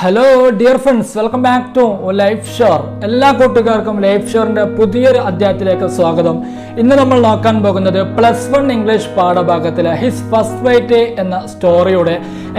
Hello dear friends, welcome back to life shore. എല്ലാ കൂട്ടുകാർക്കും life ഷോറിന്റെ പുതിയൊരു അധ്യായത്തിലേക്ക് സ്വാഗതം. ഇന്ന് നമ്മൾ നോക്കാൻ പോകുന്നത് +1 ഇംഗ്ലീഷ് പാഠഭാഗത്തിലെ ഹിസ് ഫസ്റ്റ് ഫൈറ്റ് എന്ന സ്റ്റോറിയുടെ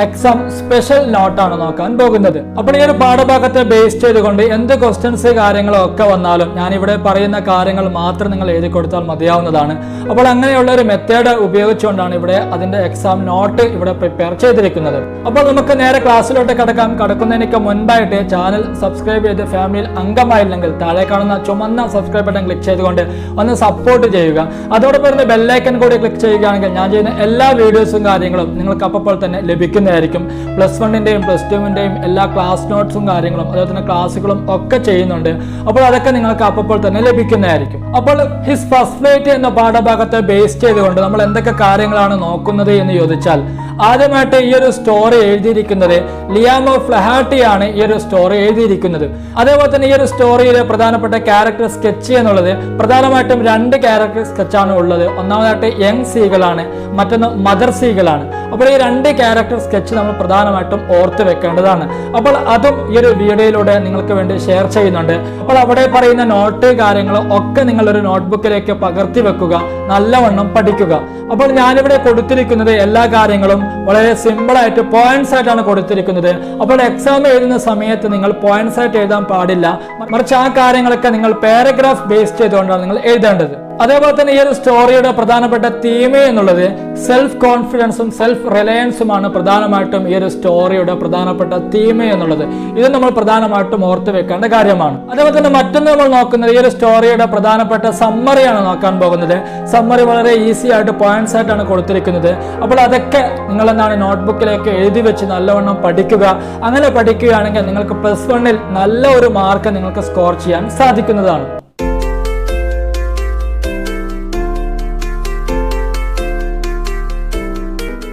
എക്സാം സ്പെഷ്യൽ നോട്ടാണ് നോക്കാൻ പോകുന്നത്. അപ്പോൾ ഈ ഒരു പാഠഭാഗത്തെ ബേസ് ചെയ്തുകൊണ്ട് എന്ത് ക്വസ്റ്റ്യൻസ് കാര്യങ്ങളോ ഒക്കെ വന്നാലും ഞാൻ ഇവിടെ പറയുന്ന കാര്യങ്ങൾ മാത്രം നിങ്ങൾ എഴുതി കൊടുത്താൽ മതിയാവുന്നതാണ്. അപ്പോൾ അങ്ങനെയുള്ള ഒരു മെത്തേഡ് ഉപയോഗിച്ചുകൊണ്ടാണ് ഇവിടെ അതിന്റെ എക്സാം നോട്ട് ഇവിടെ പ്രിപ്പയർ ചെയ്തിരിക്കുന്നത്. അപ്പോൾ നമുക്ക് നേരെ ക്ലാസ്സിലോട്ട് കടക്കുന്നതിന് മുൻപായിട്ട് ചാനൽ സബ്സ്ക്രൈബ് ചെയ്ത് ഫാമിലിയിൽ അംഗമായില്ലെങ്കിൽ താഴെ കാണുന്ന ചുമന്ന സബ്സ്ക്രൈബ് ബട്ടൺ ക്ലിക്ക് ചെയ്തുകൊണ്ട് ഒന്ന് സപ്പോർട്ട് ചെയ്യുക. അതോടൊപ്പം തന്നെ ബെല്ലൈക്കൺ കൂടി ക്ലിക്ക് ചെയ്യുകയാണെങ്കിൽ ഞാൻ ചെയ്യുന്ന എല്ലാ വീഡിയോസും കാര്യങ്ങളും നിങ്ങൾക്ക് അപ്പോൾ തന്നെ ലഭിക്കുന്നതായിരിക്കും. +1ന്റെയും +2ന്റെയും എല്ലാ ക്ലാസ് നോട്ട്സും കാര്യങ്ങളും അതുപോലെ തന്നെ ക്ലാസ്സുകളും ഒക്കെ ചെയ്യുന്നുണ്ട്. അപ്പോൾ അതൊക്കെ നിങ്ങൾക്ക് അപ്പോൾ തന്നെ ലഭിക്കുന്നതായിരിക്കും. അപ്പോൾ ഹിസ് ഫസ്റ്റ് ഫ്ലൈറ്റ് എന്ന പാഠഭാഗത്തെ ബേസ് ചെയ്തുകൊണ്ട് നമ്മൾ എന്തൊക്കെ കാര്യങ്ങളാണ് നോക്കുന്നത് എന്ന് ചോദിച്ചാൽ, ആദ്യമായിട്ട് ഈ ഒരു സ്റ്റോറി എഴുതിയിരിക്കുന്നത് ലിയാമോ ഫ്ലഹാട്ടിയാണ് ഈ ഒരു സ്റ്റോറി എഴുതിയിരിക്കുന്നത്. അതേപോലെ തന്നെ ഈ ഒരു സ്റ്റോറിയിലെ പ്രധാനപ്പെട്ട ക്യാരക്ടർ സ്കെച്ച് എന്നുള്ളത് പ്രധാനമായിട്ടും 2 ക്യാരക്ടർ സ്കെച്ചാണ് ഉള്ളത്. ഒന്നാമതായിട്ട് യങ് സീകളാണ്, മറ്റൊന്ന് മദർ സീകളാണ്. അപ്പോൾ ഈ 2 ക്യാരക്ടർ സ്കെച്ച് നമ്മൾ പ്രധാനമായിട്ടും ഓർത്ത് വെക്കേണ്ടതാണ്. അപ്പോൾ അതും ഈ ഒരു വീഡിയോയിലൂടെ നിങ്ങൾക്ക് വേണ്ടി ഷെയർ ചെയ്യുന്നുണ്ട്. അപ്പോൾ അവിടെ പറയുന്ന നോട്ട് കാര്യങ്ങളും ഒക്കെ നിങ്ങളൊരു നോട്ട്ബുക്കിലേക്ക് പകർത്തി വെക്കുക, നല്ലവണ്ണം പഠിക്കുക. അപ്പോൾ ഞാനിവിടെ കൊടുത്തിരിക്കുന്നത് എല്ലാ കാര്യങ്ങളും വളരെ സിമ്പിൾ ആയിട്ട് പോയിന്റ്സ് ആയിട്ടാണ് കൊടുത്തിരിക്കുന്നത്. അപ്പോൾ എക്സാം എഴുതുന്ന സമയത്ത് നിങ്ങൾ പോയിന്റ്സ് ആയിട്ട് എഴുതാൻ പാടില്ല, മറിച്ച് ആ കാര്യങ്ങളൊക്കെ നിങ്ങൾ പാരഗ്രാഫ് ബേസ് ചെയ്തുകൊണ്ടാണ് നിങ്ങൾ എഴുതേണ്ടത്. അതേപോലെ തന്നെ ഈ ഒരു സ്റ്റോറിയുടെ പ്രധാനപ്പെട്ട തീം എന്നുള്ളത് സെൽഫ് കോൺഫിഡൻസും സെൽഫ് റിലയൻസുമാണ് പ്രധാനമായിട്ടും ഈ ഒരു സ്റ്റോറിയുടെ പ്രധാനപ്പെട്ട തീം എന്നുള്ളത്. ഇത് നമ്മൾ പ്രധാനമായിട്ടും ഓർത്ത് വെക്കേണ്ട കാര്യമാണ്. അതേപോലെ തന്നെ മറ്റൊന്ന് നമ്മൾ നോക്കുന്നത് ഈ ഒരു സ്റ്റോറിയുടെ പ്രധാനപ്പെട്ട സമ്മറിയാണ് നോക്കാൻ പോകുന്നത്. സമ്മറി വളരെ ഈസി ആയിട്ട് പോയിന്റ്സ് ആയിട്ടാണ് കൊടുത്തിരിക്കുന്നത്. അപ്പോൾ അതൊക്കെ നിങ്ങൾ എന്താണ് നോട്ട്ബുക്കിലേക്ക് എഴുതി വെച്ച് നല്ലവണ്ണം പഠിക്കുക. അങ്ങനെ പഠിക്കുകയാണെങ്കിൽ നിങ്ങൾക്ക് +1ൽ നല്ല ഒരു മാർക്ക് നിങ്ങൾക്ക് സ്കോർ ചെയ്യാൻ സാധിക്കുന്നതാണ്.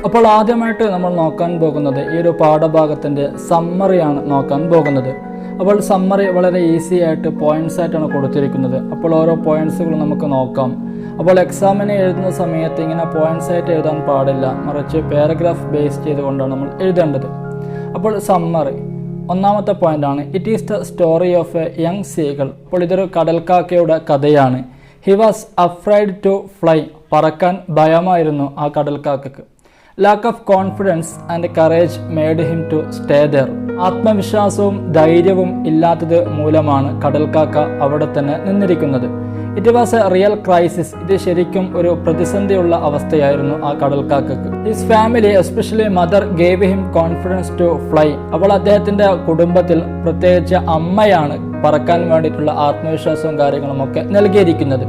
അപ്പോൾ ആദ്യമായിട്ട് നമ്മൾ നോക്കാൻ പോകുന്നത് ഈ ഒരു പാഠഭാഗത്തിൻ്റെ സമ്മറിയാണ് നോക്കാൻ പോകുന്നത്. അപ്പോൾ സമ്മറി വളരെ ഈസി ആയിട്ട് പോയിന്റ്സ് ആയിട്ടാണ് കൊടുത്തിരിക്കുന്നത്. അപ്പോൾ ഓരോ പോയിന്റ്സുകളും നമുക്ക് നോക്കാം. അപ്പോൾ എക്സാമിന് എഴുതുന്ന സമയത്ത് ഇങ്ങനെ പോയിന്റ്സ് ആയിട്ട് എഴുതാൻ പാടില്ല, മറിച്ച് പാരഗ്രാഫ് ബേസ് ചെയ്തുകൊണ്ടാണ് നമ്മൾ എഴുതേണ്ടത്. അപ്പോൾ സമ്മറി ഒന്നാമത്തെ പോയിന്റാണ്, it is the story of a young seagull. അപ്പോൾ ഇതൊരു കടൽക്കാക്കയുടെ കഥയാണ്. He was afraid to fly. പറക്കാൻ ഭയമായിരുന്നു ആ കടൽക്കാക്കക്ക്. Lack of confidence and courage made him to stay there. ആത്മവിശ്വാസവും ധൈര്യവും ഇല്ലാത്തത് മൂലമാണ് കടൽക്കാക്ക അവിടെ തന്നെ നിന്നിരിക്കുന്നത്. It was a real crisis. ഇത് ശരിക്കും ഒരു പ്രതിസന്ധിയുള്ള അവസ്ഥയായിരുന്നു ആ കടൽക്കാക്കക്ക്. His family especially mother gave him confidence to fly. അപ്പോൾ അദ്ദേഹത്തിന്റെ കുടുംബത്തിൽ പ്രത്യേകിച്ച് അമ്മയാണ് പറക്കാൻ വേണ്ടിയിട്ടുള്ള ആത്മവിശ്വാസവും കാര്യങ്ങളും ഒക്കെ നൽകിയിരിക്കുന്നത്.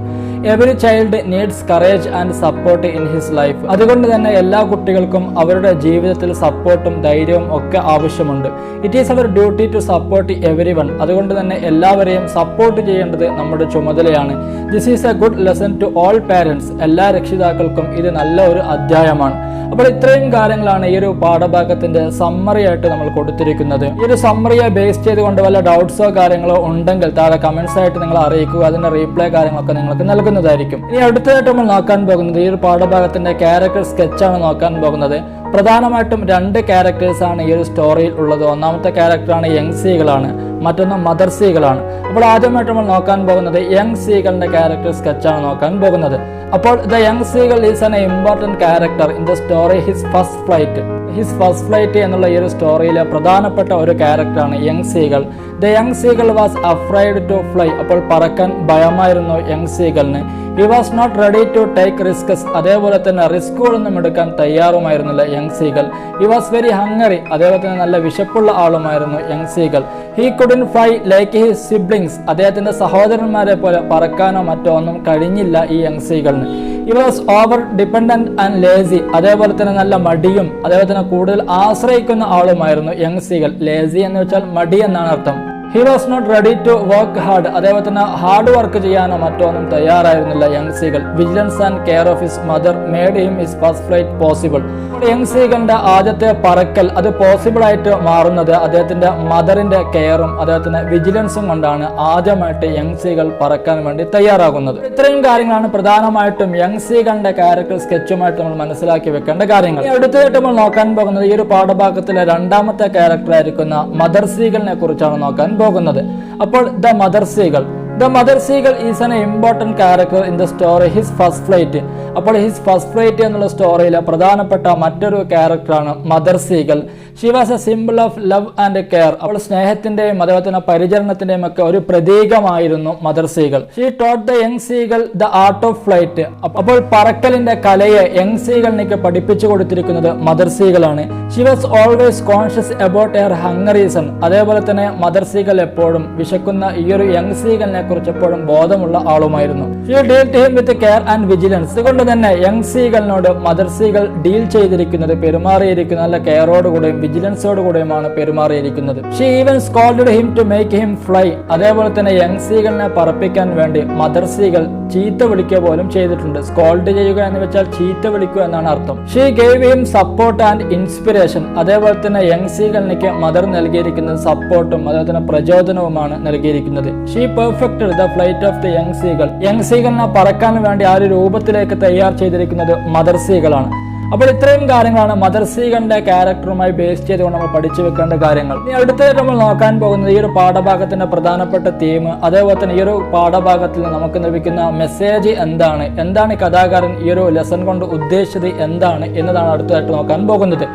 Every child needs courage and support in his life. അതുകൊണ്ട് തന്നെ എല്ലാ കുട്ടികൾക്കും അവരുടെ ജീവിതത്തിൽ സപ്പോർട്ടും ധൈര്യവും ഒക്കെ ആവശ്യമുണ്ട്. It is our duty to support everyone. അതുകൊണ്ട് തന്നെ എല്ലാവരെയും സപ്പോർട്ട് ചെയ്യേണ്ടത് നമ്മുടെ ചുമതലയാണ്. This is a good lesson to all parents. എല്ലാ രക്ഷിതാക്കൾക്കും ഇത് നല്ല ഒരു അധ്യായമാണ്. അപ്പോൾ ഇത്രയും കാര്യങ്ങളാണ് ഈ ഒരു പാഠഭാഗത്തിന്റെ സമ്മറി ആയിട്ട് നമ്മൾ കൊടുത്തിരിക്കുന്നത്. ഈ ഒരു സമ്മറിയെ ബേസ് ചെയ്തുകൊണ്ട് വല്ല ഡൗട്ട്സോ കാര്യങ്ങളോ ഉണ്ടെങ്കിൽ താഴെ കമന്റ്സ് ആയിട്ട് നിങ്ങൾ അറിയിക്കുക. അതിന്റെ റീപ്ലൈ കാര്യങ്ങളൊക്കെ നിങ്ങൾക്ക് നൽകുന്നതായിരിക്കും. ഇനി അടുത്തതായിട്ട് നമ്മൾ നോക്കാൻ പോകുന്നത് ഈ ഒരു പാഠഭാഗത്തിന്റെ ക്യാരക്ടർ സ്കെച്ചാണ് നോക്കാൻ പോകുന്നത്. പ്രധാനമായിട്ടും 2 ക്യാരക്ടേഴ്സ് ആണ് ഈ ഒരു സ്റ്റോറിയിൽ ഉള്ളത്. ഒന്നാമത്തെ ക്യാരക്ടറാണ് യങ് സീകളാണ്, മറ്റൊന്ന് മദർ സീകളാണ്. അപ്പോൾ ആദ്യമായിട്ട് നമ്മൾ നോക്കാൻ പോകുന്നത് യങ് സീകളുടെ ക്യാരക്ടർ സ്കെച്ചാണ് നോക്കാൻ പോകുന്നത്. അപ്പോൾ the young seagull is an important character in the story his first flight. His first flight എന്നുള്ള ഈ ഒരു സ്റ്റോറിയിലെ പ്രധാനപ്പെട്ട ഒരു ക്യാരക്ടറാണ് young seagull. The young seagull was afraid to fly. അപ്പോൾ പറക്കാൻ ഭയമായിരുന്നു യങ് സീകളിന്. He was not ready to take risks. അതേപോലെ തന്നെ റിസ്കുകളൊന്നും എടുക്കാൻ തയ്യാറുമായിരുന്നില്ല young seagull. He was very hungry. അതേപോലെ തന്നെ നല്ല വിശപ്പുള്ള ആളുമായിരുന്നു young seagull. He couldn't fly like his siblings. അദ്ദേഹത്തിന്റെ സഹോദരന്മാരെ പോലെ പറക്കാനോ മറ്റോ ഒന്നും കഴിഞ്ഞില്ല ഈ യങ് സീകളിന്. He was over dependent and lazy. അതേപോലെ തന്നെ നല്ല മടിയും അതേപോലെ തന്നെ കൂടുതൽ ആശ്രയിക്കുന്ന ആളുമായിരുന്നു യങ് സീകൾ. ലേസി എന്ന് വെച്ചാൽ മടി എന്നാണ് അർത്ഥം. He was not ready to work hard. അതേപോലെ ഹാർഡ് വർക്ക് ചെയ്യാനോ മറ്റൊന്നും തയ്യാറായിരുന്നില്ല young seagull. Vigilance and care of his mother made him his first flight possible. Young സീഗളിന്റെ ആദ്യത്തെ പറക്കൽ അത് പോസിബിൾ ആയിട്ട് മാറുന്നത് അദ്ദേഹത്തിന്റെ മദറിന്റെ കെയറും അദ്ദേഹത്തിന്റെ വിജിലൻസും കൊണ്ടാണ് ആദ്യമായിട്ട് യങ് സീഗൾ പറക്കാൻ വേണ്ടി തയ്യാറാകുന്നത്. ഇത്രയും കാര്യങ്ങളാണ് പ്രധാനമായിട്ടും യങ് സീഗളിന്റെ ക്യാരക്ടർ സ്കെച്ചുമായിട്ട് നമ്മൾ മനസ്സിലാക്കി വെക്കേണ്ട കാര്യങ്ങൾ. അടുത്തതായിട്ട് നമ്മൾ നോക്കാൻ പോകുന്നത് ഈ ഒരു പാഠഭാഗത്തിലെ രണ്ടാമത്തെ ക്യാരക്ടർ ആയിരിക്കുന്ന മദർ സീഗളിനെ കുറിച്ചാണ് നോക്കാൻ പോകുന്നത്. അപ്പോൾ the mother seagull. The mother seagull is an important character in the story His First Flight. അപ്പോൾ ഹിസ് ഫസ്റ്റ് ഫ്ലൈറ്റ് എന്നുള്ള സ്റ്റോറിയിലെ പ്രധാനപ്പെട്ട മറ്റൊരു ക്യാരക്ടറാണ് mother seagull. She was a symbol of love and care. അപ്പോൾ സ്നേഹത്തിന്റെയും അതുപോലെ പരിചരണത്തിന്റെയും ഒക്കെ ഒരു പ്രതീകമായിരുന്നു mother seagull. She taught the young seagull the art of flight. അപ്പോൾ പറക്കലിന്റെ കലയെ യങ് സീഗളിനേക്ക് പഠിപ്പിച്ചു കൊടുത്തിരിക്കുന്നത് മദർ സീഗളാണ്. She was always conscious about her hungry son. അതേപോലെ തന്നെ മദർ സീഗൾ എപ്പോഴും വിശക്കുന്ന ഈ ഒരു യങ് സീഗളിനെ കുറിച്ച് എപ്പോഴും ബോധമുള്ള ആളുമായിരുന്നു. She dealt him with care and vigilance. അതുകൊണ്ട് തന്നെ യങ് സീഗളിനോട് മദർ സീഗൾ ഡീൽ ചെയ്തിരിക്കുന്നത് പെരുമാറിയിരിക്കുന്നത് നല്ല കെയറോടുകൂടെയും വിജിലൻസോട് കൂടെയുമാണ് പെരുമാറിയിരിക്കുന്നത്. She even scolded him to make him fly. അതേപോലെ തന്നെ യങ് സീഗളിനെ പറപ്പിക്കാൻ വേണ്ടി മദർ സീഗൾ ചീത്ത വിളിക്കുക പോലും ചെയ്തിട്ടുണ്ട്. സ്കോൾഡ് ചെയ്യുക എന്ന് വെച്ചാൽ ചീത്ത വിളിക്കുക എന്നാണ് അർത്ഥം. She gave him support and inspiration. അതേപോലെ തന്നെ യങ് സീഗളിലേക്ക് മദർ നൽകിയിരിക്കുന്നത് സപ്പോർട്ടും അതേപോലെ തന്നെ പ്രചോദനവുമാണ് നൽകിയിരിക്കുന്നത്. She perfected the flight of the young seagull. Young സീഗളിനെ പറക്കാൻ വേണ്ടി ആ ഒരു രൂപത്തിലേക്ക് തയ്യാർ ചെയ്തിരിക്കുന്നത് മദർ സീഗളാണ്. അപ്പോൾ ഇത്രയും കാര്യങ്ങളാണ് മദർ സീഗളിന്റെ ക്യാരക്ടറുമായി ബേസ് ചെയ്തുകൊണ്ട് നമ്മൾ പഠിച്ചു വെക്കേണ്ട കാര്യങ്ങൾ. ഇനി അടുത്തതായിട്ട് നമ്മൾ നോക്കാൻ പോകുന്നത് ഈ ഒരു പാഠഭാഗത്തിന്റെ പ്രധാനപ്പെട്ട തീം, അതേപോലെ തന്നെ ഈ ഒരു പാഠഭാഗത്തിൽ നമുക്ക് ലഭിക്കുന്ന മെസ്സേജ് എന്താണ് കഥാകാരൻ ഈ ഒരു ലെസൺ കൊണ്ട് ഉദ്ദേശിച്ചത് എന്താണ് എന്നതാണ് അടുത്തതായിട്ട് നോക്കാൻ പോകുന്നത്.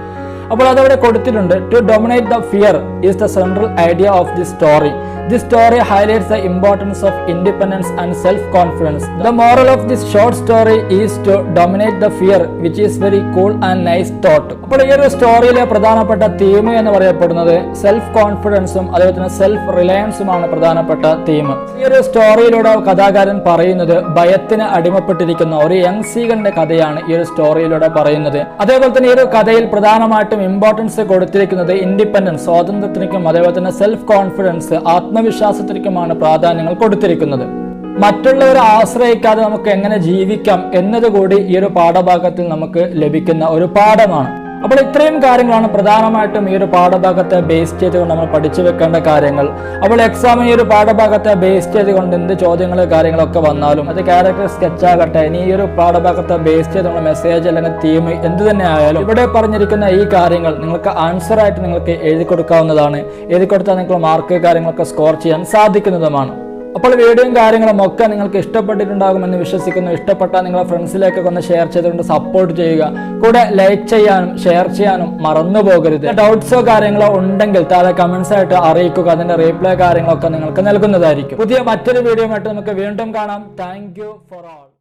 അപ്പോൾ അതവിടെ കൊടുത്തിട്ടുണ്ട്. To dominate the fear is the central idea of the story. This story highlights the importance of independence and self-confidence. The moral of this short story is to dominate the fear, which is very cool and nice thought. അപ്പോൾ ഈ ഒരു സ്റ്റോറിയിലെ പ്രധാനപ്പെട്ട theme എന്ന് പറയപ്പെടുന്നത് self കോൺഫിഡൻസും അതുപോലെ തന്നെ self റിലയൻസുമാണ് പ്രധാനപ്പെട്ട തീം. ഈ ഒരു സ്റ്റോറിയിലൂടെ കഥാകാരൻ പറയുന്നത് ഭയത്തിന് അടിമപ്പെട്ടിരിക്കുന്ന ഒരു യങ് സീഗളിന്റെ കഥയാണ് ഈ ഒരു സ്റ്റോറിയിലൂടെ പറയുന്നത്. അതേപോലെ തന്നെ ഈ ഒരു കഥയിൽ പ്രധാനമായിട്ടും ഇമ്പോർട്ടൻസ് കൊടുത്തിരിക്കുന്നത് ഇൻഡിപെൻഡൻസ്, സ്വാതന്ത്ര്യത്തിനും അതേപോലെ തന്നെ സെൽഫ് കോൺഫിഡൻസ്, ആത്മവിശ്വാസത്തിനുമാണ് പ്രാധാന്യങ്ങൾ കൊടുത്തിരിക്കുന്നത്. മറ്റുള്ളവരെ ആശ്രയിക്കാതെ നമുക്ക് എങ്ങനെ ജീവിക്കാം എന്നതുകൂടി ഈ ഒരു പാഠഭാഗത്തിൽ നമുക്ക് ലഭിക്കുന്ന ഒരു പാഠമാണ്. അപ്പോൾ ഇത്രയും കാര്യങ്ങളാണ് പ്രധാനമായിട്ടും ഈ ഒരു പാഠഭാഗത്തെ ബേസ് ചെയ്തുകൊണ്ട് നമ്മൾ പഠിച്ചു വെക്കേണ്ട കാര്യങ്ങൾ. അപ്പോൾ എക്സാമിന് ഈ ഒരു പാഠഭാഗത്തെ ബേസ് ചെയ്തുകൊണ്ട് എന്ത് ചോദ്യങ്ങൾ കാര്യങ്ങളൊക്കെ വന്നാലും അത് ക്യാരക്ടർ സ്കെച്ച് ആകട്ടെ, ഇനി ഈ ഒരു പാഠഭാഗത്തെ ബേസ് ചെയ്തുകൊണ്ട് മെസ്സേജ് അല്ലെങ്കിൽ തീം എന്ത് തന്നെ ആയാലും ഇവിടെ പറഞ്ഞിരിക്കുന്ന ഈ കാര്യങ്ങൾ നിങ്ങൾക്ക് ആൻസർ ആയിട്ട് നിങ്ങൾക്ക് എഴുതി കൊടുക്കാവുന്നതാണ്. എഴുതി കൊടുത്താൽ നിങ്ങൾക്ക് മാർക്ക് കാര്യങ്ങളൊക്കെ സ്കോർ ചെയ്യാൻ സാധിക്കുന്നതുമാണ്. അപ്പോൾ വീഡിയോയും കാര്യങ്ങളും ഒക്കെ നിങ്ങൾക്ക് ഇഷ്ടപ്പെട്ടിട്ടുണ്ടാകുമെന്ന് വിശ്വസിക്കുന്നു. ഇഷ്ടപ്പെട്ടാൽ നിങ്ങളുടെ ഫ്രണ്ട്സിലേക്കൊക്കെ ഒന്ന് ഷെയർ ചെയ്തുകൊണ്ട് സപ്പോർട്ട് ചെയ്യുക. കൂടെ ലൈക്ക് ചെയ്യാനും ഷെയർ ചെയ്യാനും മറന്നു പോകരുത്. ഡൗട്ട്സോ കാര്യങ്ങളോ ഉണ്ടെങ്കിൽ താഴെ കമന്റ്സ് ആയിട്ട് അറിയിക്കുക. അതിന്റെ റീപ്ലൈ കാര്യങ്ങളൊക്കെ നിങ്ങൾക്ക് നൽകുന്നതായിരിക്കും. പുതിയ മറ്റൊരു വീഡിയോ ആയിട്ട് നമുക്ക് വീണ്ടും കാണാം. Thank you for all.